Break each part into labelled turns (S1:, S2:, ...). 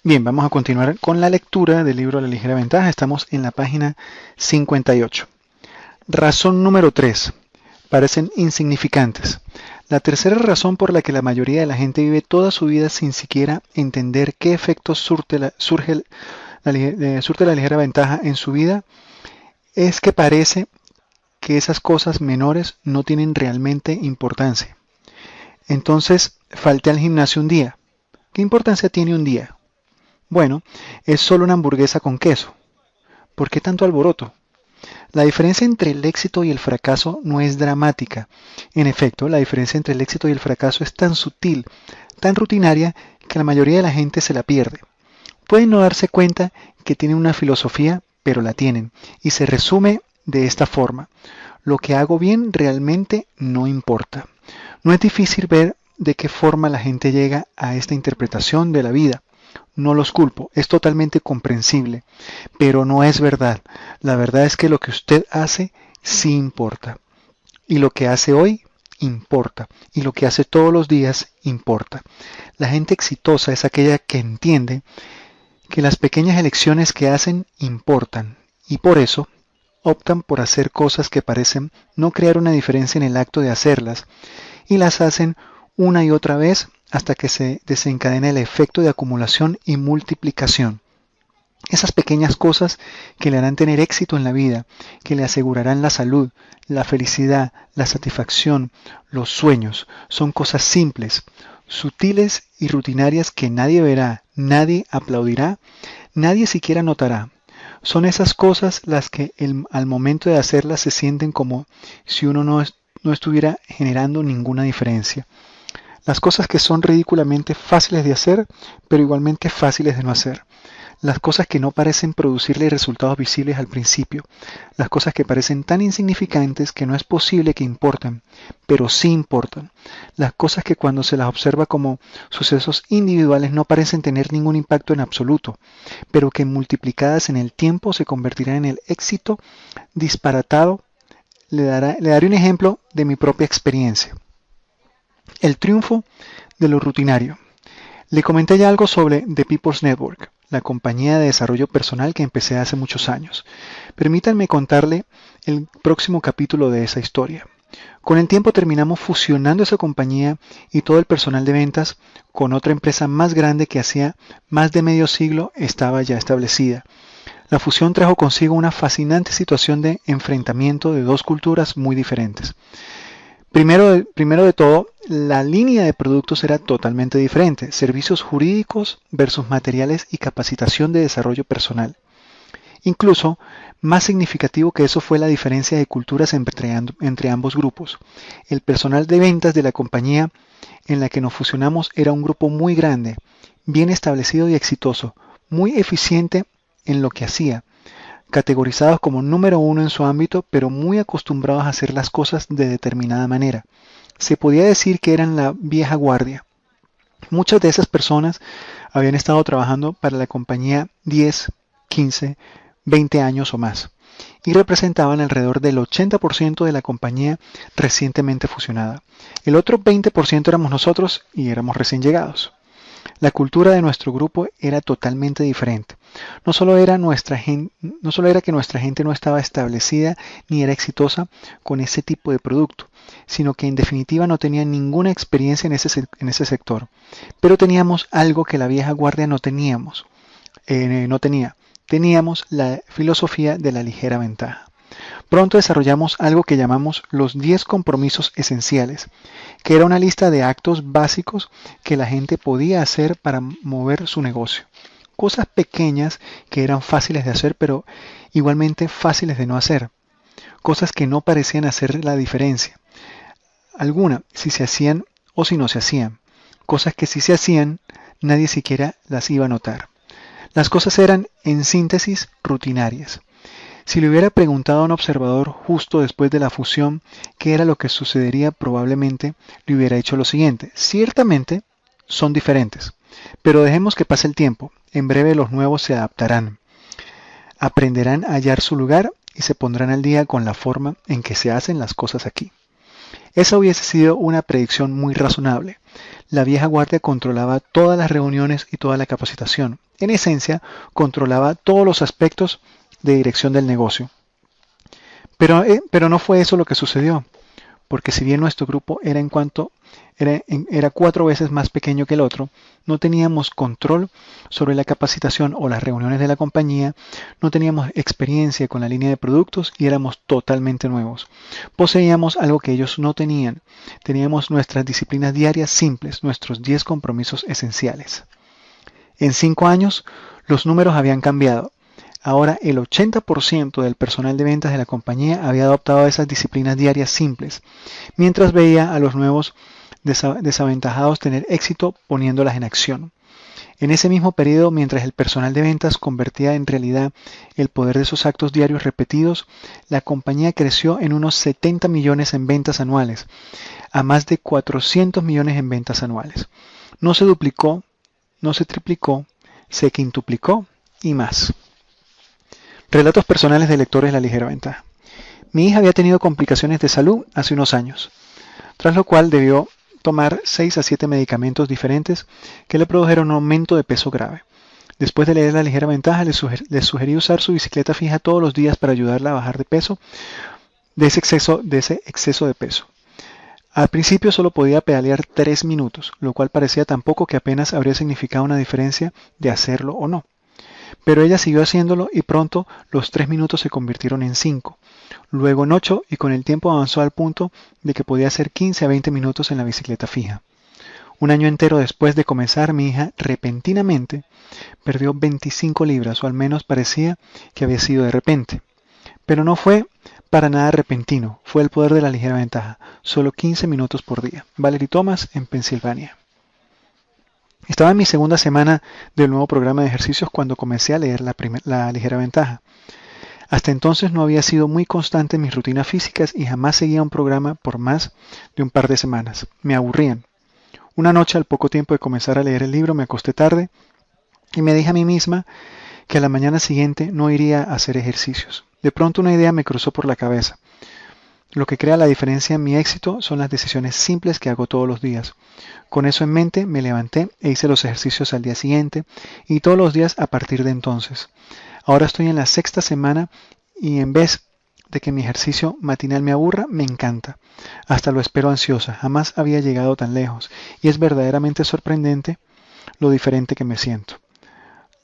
S1: Bien, vamos a continuar con la lectura del libro La ligera ventaja. Estamos en la página 58. Razón número 3. Parecen insignificantes. La tercera razón por la que la mayoría de la gente vive toda su vida sin siquiera entender qué efectos surte la ligera ventaja en su vida es que parece que esas cosas menores no tienen realmente importancia. Entonces, falté al gimnasio un día. ¿Qué importancia tiene un día? Bueno, es solo una hamburguesa con queso. ¿Por qué tanto alboroto? La diferencia entre el éxito y el fracaso no es dramática. En efecto, la diferencia entre el éxito y el fracaso es tan sutil, tan rutinaria, que la mayoría de la gente se la pierde. Pueden no darse cuenta que tienen una filosofía, pero la tienen, y se resume de esta forma. Lo que hago bien realmente no importa. No es difícil ver de qué forma la gente llega a esta interpretación de la vida. No los culpo, es totalmente comprensible, pero no es verdad. La verdad es que lo que usted hace sí importa. Y lo que hace hoy importa. Y lo que hace todos los días importa. La gente exitosa es aquella que entiende que las pequeñas elecciones que hacen importan. Y por eso optan por hacer cosas que parecen no crear una diferencia en el acto de hacerlas. Y las hacen una y otra vez hasta que se desencadena el efecto de acumulación y multiplicación. Esas pequeñas cosas que le harán tener éxito en la vida, que le asegurarán la salud, la felicidad, la satisfacción, los sueños, son cosas simples, sutiles y rutinarias que nadie verá, nadie aplaudirá, nadie siquiera notará. Son esas cosas las que al momento de hacerlas se sienten como si uno no estuviera generando ninguna diferencia. Las cosas que son ridículamente fáciles de hacer, pero igualmente fáciles de no hacer. Las cosas que no parecen producirle resultados visibles al principio. Las cosas que parecen tan insignificantes que no es posible que importen, pero sí importan. Las cosas que cuando se las observa como sucesos individuales no parecen tener ningún impacto en absoluto, pero que multiplicadas en el tiempo se convertirán en el éxito disparatado. Le daré un ejemplo de mi propia experiencia. El triunfo de lo rutinario. Le comenté ya algo sobre The People's Network, la compañía de desarrollo personal que empecé hace muchos años. Permítanme contarle el próximo capítulo de esa historia. Con el tiempo terminamos fusionando esa compañía y todo el personal de ventas con otra empresa más grande que hacía más de medio siglo estaba ya establecida. La fusión trajo consigo una fascinante situación de enfrentamiento de dos culturas muy diferentes. Primero de todo, la línea de productos era totalmente diferente. Servicios jurídicos versus materiales y capacitación de desarrollo personal. Incluso, más significativo que eso fue la diferencia de culturas entre ambos grupos. El personal de ventas de la compañía en la que nos fusionamos era un grupo muy grande, bien establecido y exitoso, muy eficiente en lo que hacía, categorizados como número uno en su ámbito, pero muy acostumbrados a hacer las cosas de determinada manera. Se podía decir que eran la vieja guardia. Muchas de esas personas habían estado trabajando para la compañía 10, 15, 20 años o más, y representaban alrededor del 80% de la compañía recientemente fusionada. El otro 20% éramos nosotros y éramos recién llegados. La cultura de nuestro grupo era totalmente diferente. No solo era que nuestra gente no estaba establecida ni era exitosa con ese tipo de producto, sino que en definitiva no tenía ninguna experiencia en ese sector. Pero teníamos algo que la vieja guardia no tenía. Teníamos la filosofía de la ligera ventaja. Pronto desarrollamos algo que llamamos los 10 compromisos esenciales, que era una lista de actos básicos que la gente podía hacer para mover su negocio. Cosas pequeñas que eran fáciles de hacer, pero igualmente fáciles de no hacer. Cosas que no parecían hacer la diferencia. Alguna, si se hacían o si no se hacían. Cosas que si se hacían, nadie siquiera las iba a notar. Las cosas eran, en síntesis, rutinarias. Si le hubiera preguntado a un observador justo después de la fusión qué era lo que sucedería, probablemente le hubiera dicho lo siguiente: ciertamente son diferentes, pero dejemos que pase el tiempo. En breve los nuevos se adaptarán, aprenderán a hallar su lugar y se pondrán al día con la forma en que se hacen las cosas aquí. Esa hubiese sido una predicción muy razonable. La vieja guardia controlaba todas las reuniones y toda la capacitación. En esencia, controlaba todos los aspectos de dirección del negocio. Pero no fue eso lo que sucedió, porque si bien nuestro grupo era 4 veces más pequeño que el otro, no teníamos control sobre la capacitación o las reuniones de la compañía, no teníamos experiencia con la línea de productos y éramos totalmente nuevos. Poseíamos algo que ellos no tenían. Teníamos nuestras disciplinas diarias simples, nuestros 10 compromisos esenciales. En 5 años, los números habían cambiado. Ahora el 80% del personal de ventas de la compañía había adoptado esas disciplinas diarias simples, mientras veía a los nuevos desaventajados tener éxito poniéndolas en acción. En ese mismo periodo, mientras el personal de ventas convertía en realidad el poder de esos actos diarios repetidos, la compañía creció en unos 70 millones en ventas anuales, a más de 400 millones en ventas anuales. No se duplicó, no se triplicó, se quintuplicó y más. Relatos personales de lectores de La Ligera Ventaja. Mi hija había tenido complicaciones de salud hace unos años, tras lo cual debió tomar 6 a 7 medicamentos diferentes que le produjeron un aumento de peso grave. Después de leer La Ligera Ventaja, le sugerí usar su bicicleta fija todos los días para ayudarla a bajar de peso, de ese exceso de peso. Al principio solo podía pedalear 3 minutos, lo cual parecía tan poco que apenas habría significado una diferencia de hacerlo o no. Pero ella siguió haciéndolo y pronto los 3 minutos se convirtieron en 5, luego en 8 y con el tiempo avanzó al punto de que podía hacer 15 a 20 minutos en la bicicleta fija. Un año entero después de comenzar, mi hija repentinamente perdió 25 libras, o al menos parecía que había sido de repente. Pero no fue para nada repentino, fue el poder de La Ligera Ventaja, solo 15 minutos por día. Valerie Thomas, en Pensilvania. Estaba en mi segunda semana del nuevo programa de ejercicios cuando comencé a leer La Ligera Ventaja. Hasta entonces no había sido muy constante en mis rutinas físicas y jamás seguía un programa por más de un par de semanas. Me aburrían. Una noche, al poco tiempo de comenzar a leer el libro, me acosté tarde y me dije a mí misma que a la mañana siguiente no iría a hacer ejercicios. De pronto una idea me cruzó por la cabeza. Lo que crea la diferencia en mi éxito son las decisiones simples que hago todos los días. Con eso en mente me levanté e hice los ejercicios al día siguiente y todos los días a partir de entonces. Ahora estoy en la 6ª semana y en vez de que mi ejercicio matinal me aburra, me encanta. Hasta lo espero ansiosa, jamás había llegado tan lejos y es verdaderamente sorprendente lo diferente que me siento.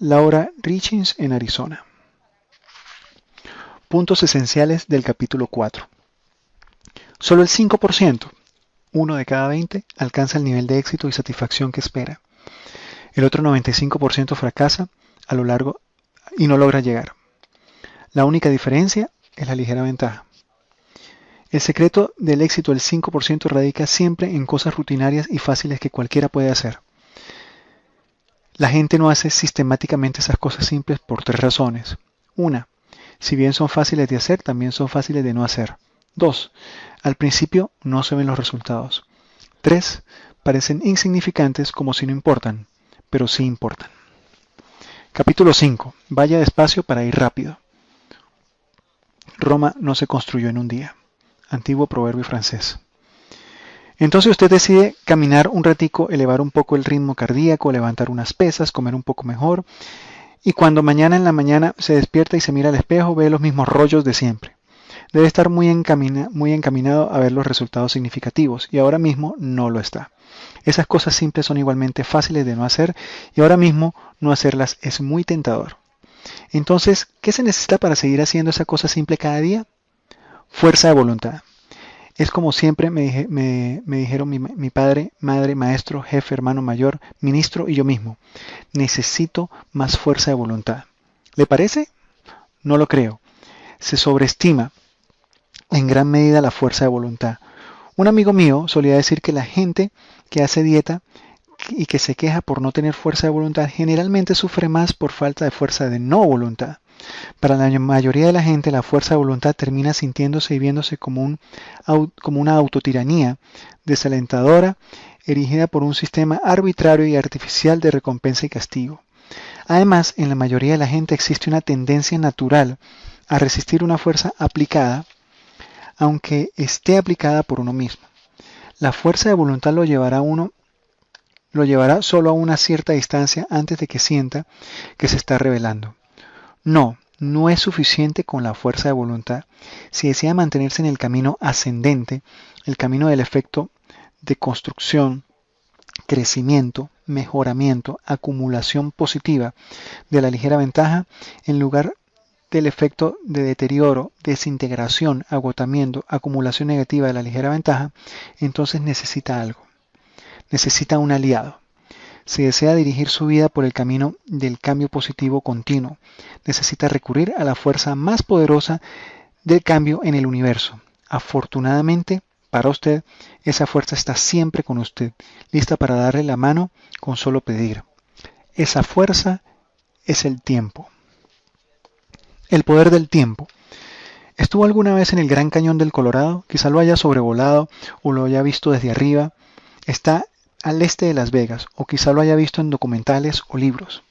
S1: Laura Richins en Arizona. Puntos esenciales del capítulo 4. Solo el 5%, 1 de cada 20, alcanza el nivel de éxito y satisfacción que espera. El otro 95% fracasa a lo largo y no logra llegar. La única diferencia es la ligera ventaja. El secreto del éxito del 5% radica siempre en cosas rutinarias y fáciles que cualquiera puede hacer. La gente no hace sistemáticamente esas cosas simples por 3 razones. 1. Si bien son fáciles de hacer, también son fáciles de no hacer. 2. Al principio no se ven los resultados. 3. Parecen insignificantes como si no importan, pero sí importan. Capítulo 5. Vaya despacio para ir rápido. Roma no se construyó en un día. Antiguo proverbio francés. Entonces usted decide caminar un ratico, elevar un poco el ritmo cardíaco, levantar unas pesas, comer un poco mejor, y cuando mañana en la mañana se despierta y se mira al espejo, ve los mismos rollos de siempre. Debe estar muy encaminado a ver los resultados significativos, y ahora mismo no lo está. Esas cosas simples son igualmente fáciles de no hacer, y ahora mismo no hacerlas es muy tentador. Entonces, ¿qué se necesita para seguir haciendo esa cosa simple cada día? Fuerza de voluntad. Es como siempre me dijeron mi padre, madre, maestro, jefe, hermano mayor, ministro y yo mismo. Necesito más fuerza de voluntad. ¿Le parece? No lo creo. Se sobreestima en gran medida la fuerza de voluntad. Un amigo mío solía decir que la gente que hace dieta y que se queja por no tener fuerza de voluntad generalmente sufre más por falta de fuerza de no voluntad. Para la mayoría de la gente, la fuerza de voluntad termina sintiéndose y viéndose como una autotiranía desalentadora, erigida por un sistema arbitrario y artificial de recompensa y castigo. Además, en la mayoría de la gente existe una tendencia natural a resistir una fuerza aplicada, aunque esté aplicada por uno mismo. La fuerza de voluntad lo llevará a uno lo llevará solo a una cierta distancia antes de que sienta que se está rebelando. No es suficiente con la fuerza de voluntad. Si desea mantenerse en el camino ascendente, el camino del efecto de construcción, crecimiento, mejoramiento, acumulación positiva de la ligera ventaja, en lugar del efecto de deterioro, desintegración, agotamiento, acumulación negativa de la ligera ventaja, entonces necesita algo. Necesita un aliado. Si desea dirigir su vida por el camino del cambio positivo continuo, necesita recurrir a la fuerza más poderosa del cambio en el universo. Afortunadamente, para usted, esa fuerza está siempre con usted, lista para darle la mano con solo pedir. Esa fuerza es el tiempo. El poder del tiempo. ¿Estuvo alguna vez en el Gran Cañón del Colorado? Quizá lo haya sobrevolado o lo haya visto desde arriba. Está al este de Las Vegas, o quizá lo haya visto en documentales o libros.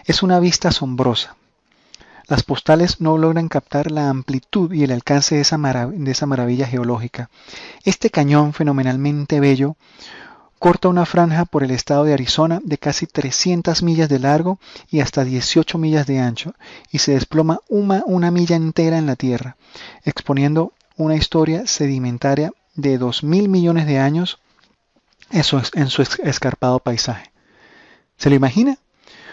S1: Es una vista asombrosa. Las postales no logran captar la amplitud y el alcance de esa maravilla geológica. Este cañón fenomenalmente bello corta una franja por el estado de Arizona de casi 300 millas de largo y hasta 18 millas de ancho, y se desploma una milla entera en la Tierra, exponiendo una historia sedimentaria de 2.000 millones de años en su escarpado paisaje. ¿Se lo imagina?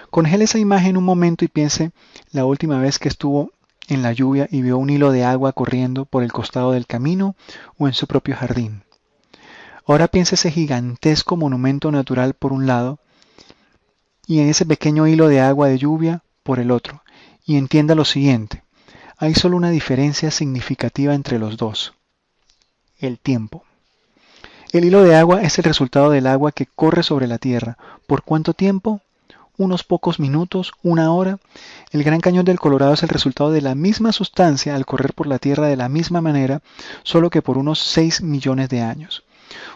S1: Congele esa imagen un momento y piense la última vez que estuvo en la lluvia y vio un hilo de agua corriendo por el costado del camino o en su propio jardín. Ahora piense ese gigantesco monumento natural por un lado y en ese pequeño hilo de agua de lluvia por el otro, y entienda lo siguiente: hay solo una diferencia significativa entre los dos: el tiempo. El hilo de agua es el resultado del agua que corre sobre la Tierra. ¿Por cuánto tiempo? Unos pocos minutos, una hora. El Gran Cañón del Colorado es el resultado de la misma sustancia al correr por la Tierra de la misma manera, solo que por unos 6 millones de años.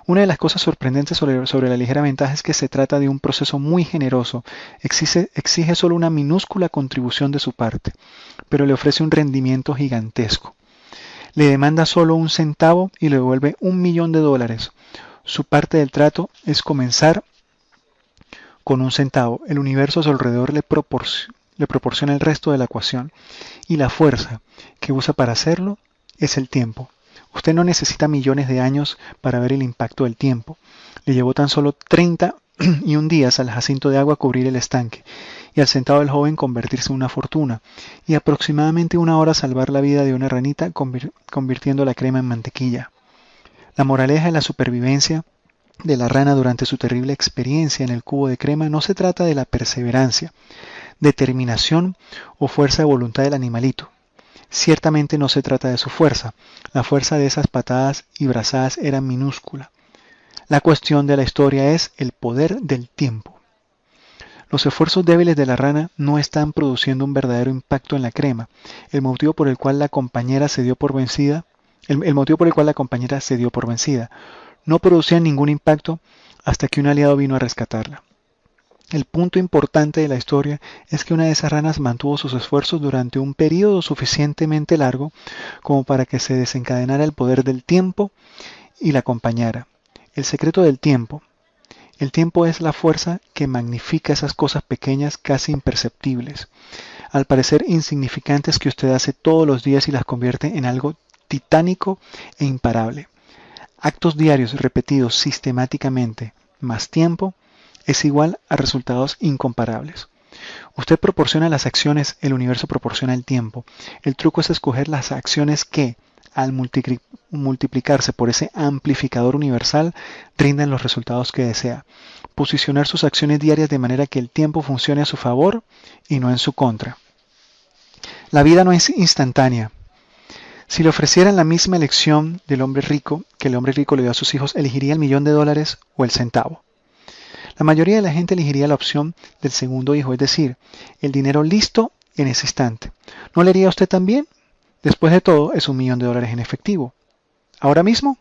S1: Una de las cosas sorprendentes sobre la ligera ventaja es que se trata de un proceso muy generoso. Exige solo una minúscula contribución de su parte, pero le ofrece un rendimiento gigantesco. Le demanda solo un centavo y le devuelve $1.000.000. Su parte del trato es comenzar con un centavo. El universo a su alrededor le proporciona el resto de la ecuación, y la fuerza que usa para hacerlo es el tiempo. Usted no necesita millones de años para ver el impacto del tiempo. Le llevó tan solo 31 días al jacinto de agua cubrir el estanque, y al centavo del joven convertirse en una fortuna, y aproximadamente 1 hora salvar la vida de una ranita convirtiendo la crema en mantequilla. La moraleja de la supervivencia de la rana durante su terrible experiencia en el cubo de crema no se trata de la perseverancia, determinación o fuerza de voluntad del animalito. Ciertamente no se trata de su fuerza. La fuerza de esas patadas y brazadas era minúscula. La cuestión de la historia es el poder del tiempo. Los esfuerzos débiles de la rana no están produciendo un verdadero impacto en la crema. El motivo por el cual la compañera se dio por vencida no producía ningún impacto hasta que un aliado vino a rescatarla. El punto importante de la historia es que una de esas ranas mantuvo sus esfuerzos durante un periodo suficientemente largo como para que se desencadenara el poder del tiempo y la acompañara. El secreto del tiempo. El tiempo es la fuerza que magnifica esas cosas pequeñas casi imperceptibles, al parecer insignificantes, que usted hace todos los días y las convierte en algo titánico e imparable. Actos diarios repetidos sistemáticamente más tiempo es igual a resultados incomparables. Usted proporciona las acciones, el universo proporciona el tiempo. El truco es escoger las acciones que, al multiplicarse por ese amplificador universal, rindan los resultados que desea. Posicionar sus acciones diarias de manera que el tiempo funcione a su favor y no en su contra. La vida no es instantánea. Si le ofrecieran la misma elección del hombre rico que el hombre rico le dio a sus hijos, ¿elegiría el $1.000.000 o el centavo? La mayoría de la gente elegiría la opción del segundo hijo, es decir, el dinero listo en ese instante. ¿No lo haría usted también? Después de todo, es $1.000.000 en efectivo. ¿Ahora mismo?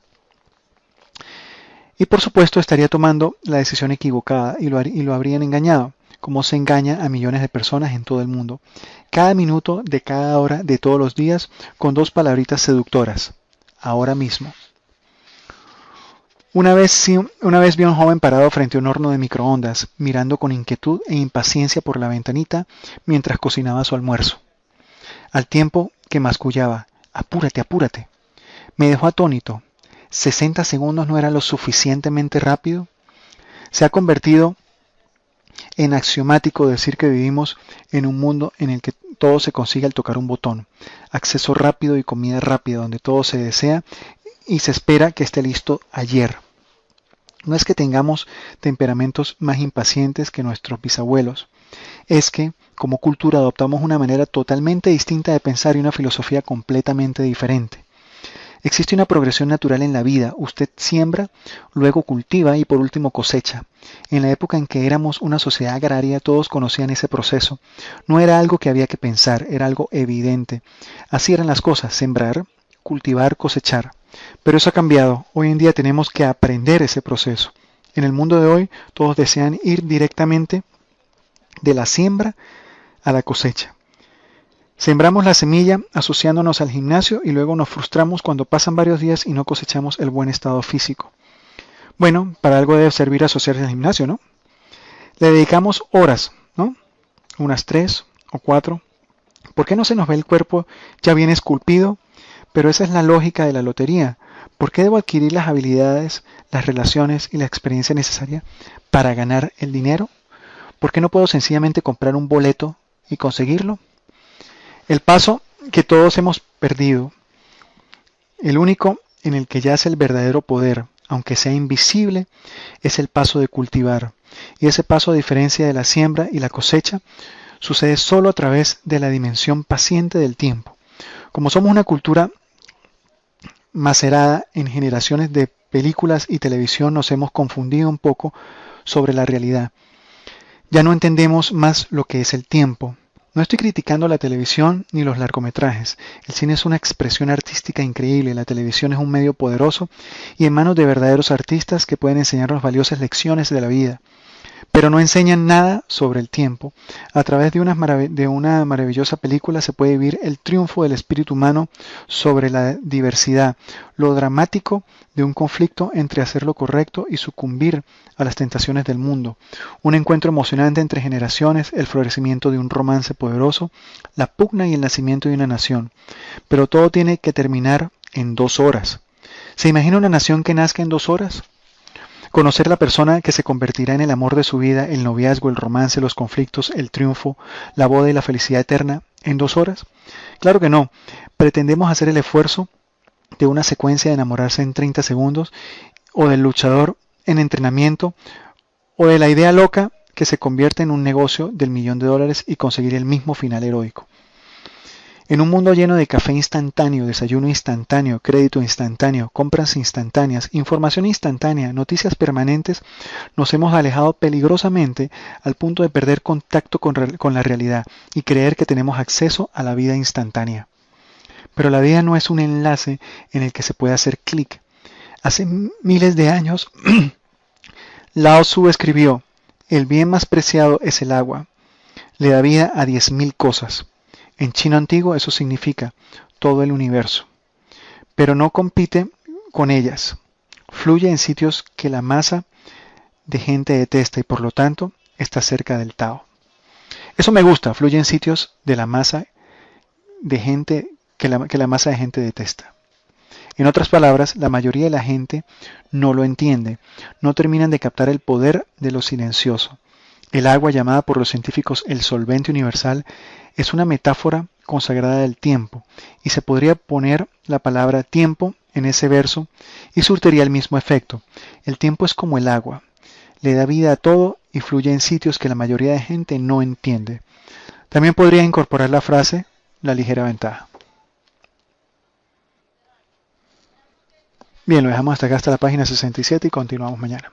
S1: Y por supuesto estaría tomando la decisión equivocada y lo habrían engañado, como se engaña a millones de personas en todo el mundo. Cada minuto de cada hora de todos los días con 2 palabritas seductoras. Ahora mismo. Una vez vi a un joven parado frente a un horno de microondas, mirando con inquietud e impaciencia por la ventanita mientras cocinaba su almuerzo, al tiempo que mascullaba: apúrate, apúrate. Me dejó atónito. ¿60 segundos no era lo suficientemente rápido? Se ha convertido en axiomático decir que vivimos en un mundo en el que todo se consigue al tocar un botón. Acceso rápido y comida rápida, donde todo se desea y se espera que esté listo ayer. No es que tengamos temperamentos más impacientes que nuestros bisabuelos, es que como cultura adoptamos una manera totalmente distinta de pensar y una filosofía completamente diferente. Existe una progresión natural en la vida. Usted siembra, luego cultiva y por último cosecha. En la época en que éramos una sociedad agraria, todos conocían ese proceso. No era algo que había que pensar, era algo evidente. Así eran las cosas: sembrar, cultivar, cosechar. Pero eso ha cambiado. Hoy en día tenemos que aprender ese proceso. En el mundo de hoy, todos desean ir directamente de la siembra a la cosecha. Sembramos la semilla asociándonos al gimnasio y luego nos frustramos cuando pasan varios días y no cosechamos el buen estado físico. Bueno, para algo debe servir asociarse al gimnasio, ¿no? Le dedicamos horas, ¿no? Unas 3 o 4. ¿Por qué no se nos ve el cuerpo ya bien esculpido? Pero esa es la lógica de la lotería. ¿Por qué debo adquirir las habilidades, las relaciones y la experiencia necesaria para ganar el dinero? ¿Por qué no puedo sencillamente comprar un boleto y conseguirlo? El paso que todos hemos perdido, el único en el que yace el verdadero poder, aunque sea invisible, es el paso de cultivar. Y ese paso, a diferencia de la siembra y la cosecha, sucede solo a través de la dimensión paciente del tiempo. Como somos una cultura macerada en generaciones de películas y televisión, nos hemos confundido un poco sobre la realidad. Ya no entendemos más lo que es el tiempo. No estoy criticando la televisión ni los largometrajes. El cine es una expresión artística increíble, la televisión es un medio poderoso y en manos de verdaderos artistas que pueden enseñarnos valiosas lecciones de la vida. Pero no enseñan nada sobre el tiempo. A través de una maravillosa película se puede vivir el triunfo del espíritu humano sobre la diversidad, lo dramático de un conflicto entre hacer lo correcto y sucumbir a las tentaciones del mundo, un encuentro emocionante entre generaciones, el florecimiento de un romance poderoso, la pugna y el nacimiento de una nación. Pero todo tiene que terminar en 2 horas. ¿Se imagina una nación que nazca en 2 horas? Conocer la persona que se convertirá en el amor de su vida, el noviazgo, el romance, los conflictos, el triunfo, la boda y la felicidad eterna en 2 horas. Claro que no. Pretendemos hacer el esfuerzo de una secuencia de enamorarse en 30 segundos, o del luchador en entrenamiento, o de la idea loca que se convierte en un negocio del $1.000.000 y conseguir el mismo final heroico. En un mundo lleno de café instantáneo, desayuno instantáneo, crédito instantáneo, compras instantáneas, información instantánea, noticias permanentes, nos hemos alejado peligrosamente al punto de perder contacto con la realidad y creer que tenemos acceso a la vida instantánea. Pero la vida no es un enlace en el que se puede hacer clic. Hace miles de años, Lao Tzu escribió: el bien más preciado es el agua. Le da vida a 10.000 cosas. En chino antiguo eso significa todo el universo. Pero no compite con ellas. Fluye en sitios que la masa de gente detesta y por lo tanto está cerca del Tao. Eso me gusta, fluye en sitios de la masa de gente que la masa de gente detesta. En otras palabras, la mayoría de la gente no lo entiende, no terminan de captar el poder de lo silencioso. El agua, llamada por los científicos el solvente universal, es una metáfora consagrada del tiempo, y se podría poner la palabra tiempo en ese verso y surtiría el mismo efecto. El tiempo es como el agua, le da vida a todo y fluye en sitios que la mayoría de gente no entiende. También podría incorporar la frase la ligera ventaja. Bien, lo dejamos hasta acá, hasta la página 67 y continuamos mañana.